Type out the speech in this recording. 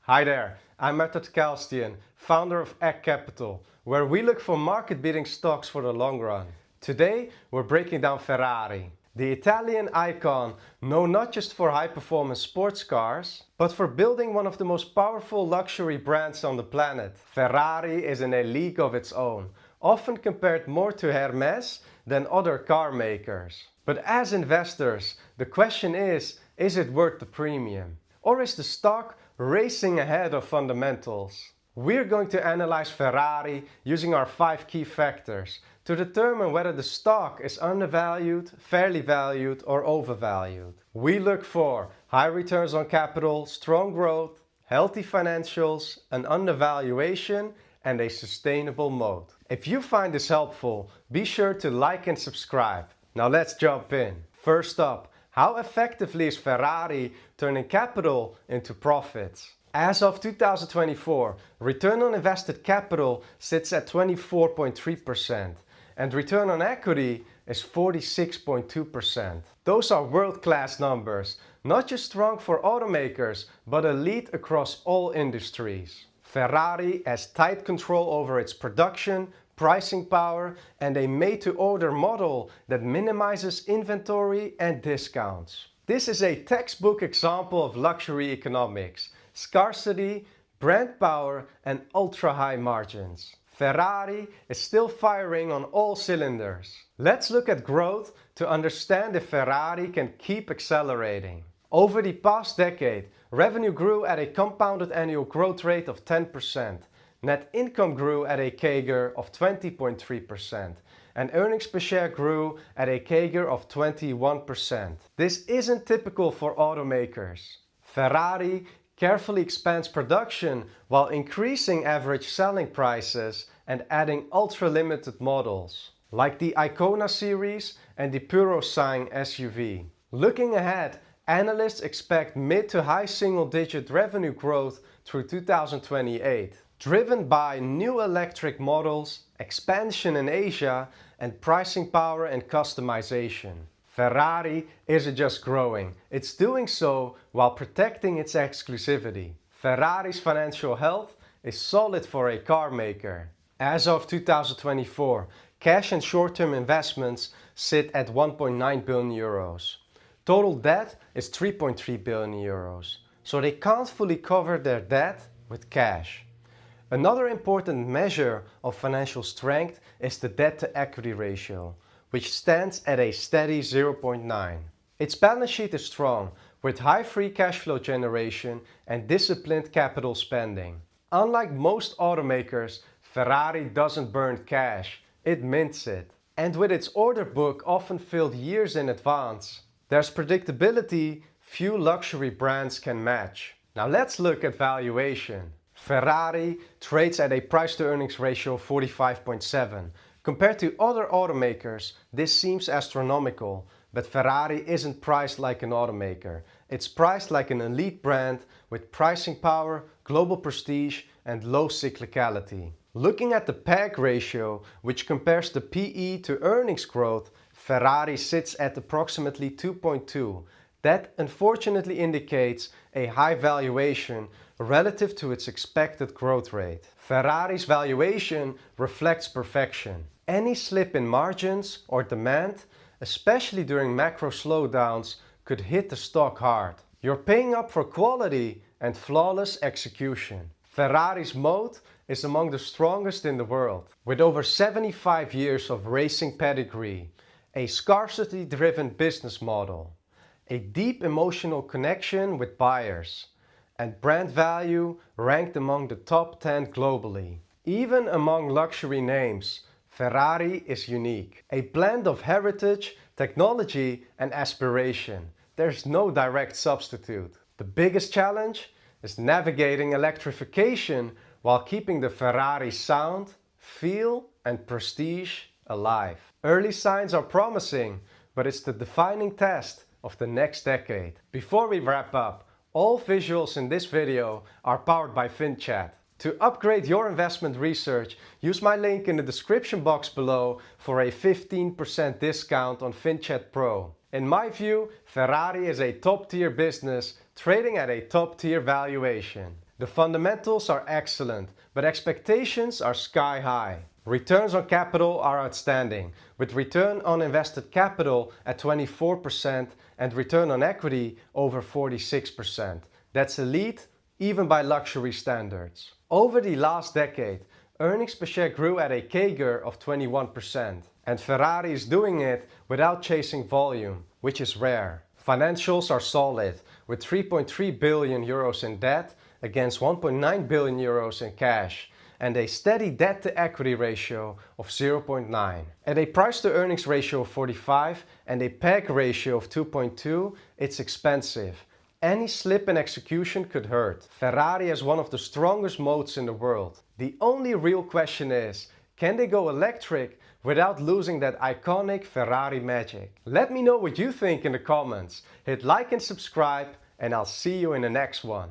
Hi there, I'm Method Kalstian, founder of Egg Capital, where we look for market-beating stocks for the long run. Today, we're breaking down Ferrari, the Italian icon known not just for high-performance sports cars, but for building one of the most powerful luxury brands on the planet. Ferrari is in a league of its own, often compared more to Hermes than other car makers. But as investors, the question is it worth the premium? Or is the stock racing ahead of fundamentals? We're going to analyze Ferrari using our 5 key factors to determine whether the stock is undervalued, fairly valued, or overvalued. We look for high returns on capital, strong growth, healthy financials, an undervaluation, and a sustainable moat. If you find this helpful, be sure to like and subscribe. Now let's jump in. First up, how effectively is Ferrari turning capital into profits? As of 2024, return on invested capital sits at 24.3% and return on equity is 46.2%. Those are world-class numbers, not just strong for automakers, but elite across all industries. Ferrari has tight control over its production, pricing power, and a made-to-order model that minimizes inventory and discounts. This is a textbook example of luxury economics: scarcity, brand power, and ultra-high margins. Ferrari is still firing on all cylinders. Let's look at growth to understand if Ferrari can keep accelerating. Over the past decade, revenue grew at a compounded annual growth rate of 10%. Net income grew at a CAGR of 20.3%, and earnings per share grew at a CAGR of 21%. This isn't typical for automakers. Ferrari carefully expands production while increasing average selling prices and adding ultra-limited models, like the Icona series and the Purosangue SUV. Looking ahead, analysts expect mid to high single-digit revenue growth through 2028. Driven by new electric models, expansion in Asia, and pricing power and customization. Ferrari isn't just growing, it's doing so while protecting its exclusivity. Ferrari's financial health is solid for a car maker. As of 2024, cash and short-term investments sit at 1.9 billion euros. Total debt is 3.3 billion euros, so they can't fully cover their debt with cash. Another important measure of financial strength is the debt-to-equity ratio, which stands at a steady 0.9. Its balance sheet is strong, with high free cash flow generation and disciplined capital spending. Unlike most automakers, Ferrari doesn't burn cash, it mints it. And with its order book often filled years in advance, there's predictability few luxury brands can match. Now let's look at valuation. Ferrari trades at a price-to-earnings ratio of 45.7. Compared to other automakers, this seems astronomical, but Ferrari isn't priced like an automaker. It's priced like an elite brand with pricing power, global prestige, and low cyclicality. Looking at the PEG ratio, which compares the PE to earnings growth, Ferrari sits at approximately 2.2. That unfortunately indicates a high valuation relative to its expected growth rate. Ferrari's valuation reflects perfection. Any slip in margins or demand, especially during macro slowdowns, could hit the stock hard. You're paying up for quality and flawless execution. Ferrari's moat is among the strongest in the world. With over 75 years of racing pedigree, a scarcity-driven business model, a deep emotional connection with buyers, and brand value ranked among the top 10 globally. Even among luxury names, Ferrari is unique. A blend of heritage, technology, and aspiration. There's no direct substitute. The biggest challenge is navigating electrification while keeping the Ferrari sound, feel, and prestige alive. Early signs are promising, but it's the defining test of the next decade. Before we wrap up, all visuals in this video are powered by FinChat. To upgrade your investment research, use my link in the description box below for a 15% discount on FinChat Pro. In my view, Ferrari is a top-tier business trading at a top-tier valuation. The fundamentals are excellent, but expectations are sky high. Returns on capital are outstanding, with return on invested capital at 24% and return on equity over 46%. That's elite, even by luxury standards. Over the last decade, earnings per share grew at a CAGR of 21%, and Ferrari is doing it without chasing volume, which is rare. Financials are solid, with 3.3 billion euros in debt against 1.9 billion euros in cash, and a steady debt-to-equity ratio of 0.9. At a price-to-earnings ratio of 45 and a PEG ratio of 2.2, it's expensive. Any slip in execution could hurt. Ferrari has one of the strongest moats in the world. The only real question is, can they go electric without losing that iconic Ferrari magic? Let me know what you think in the comments. Hit like and subscribe, and I'll see you in the next one.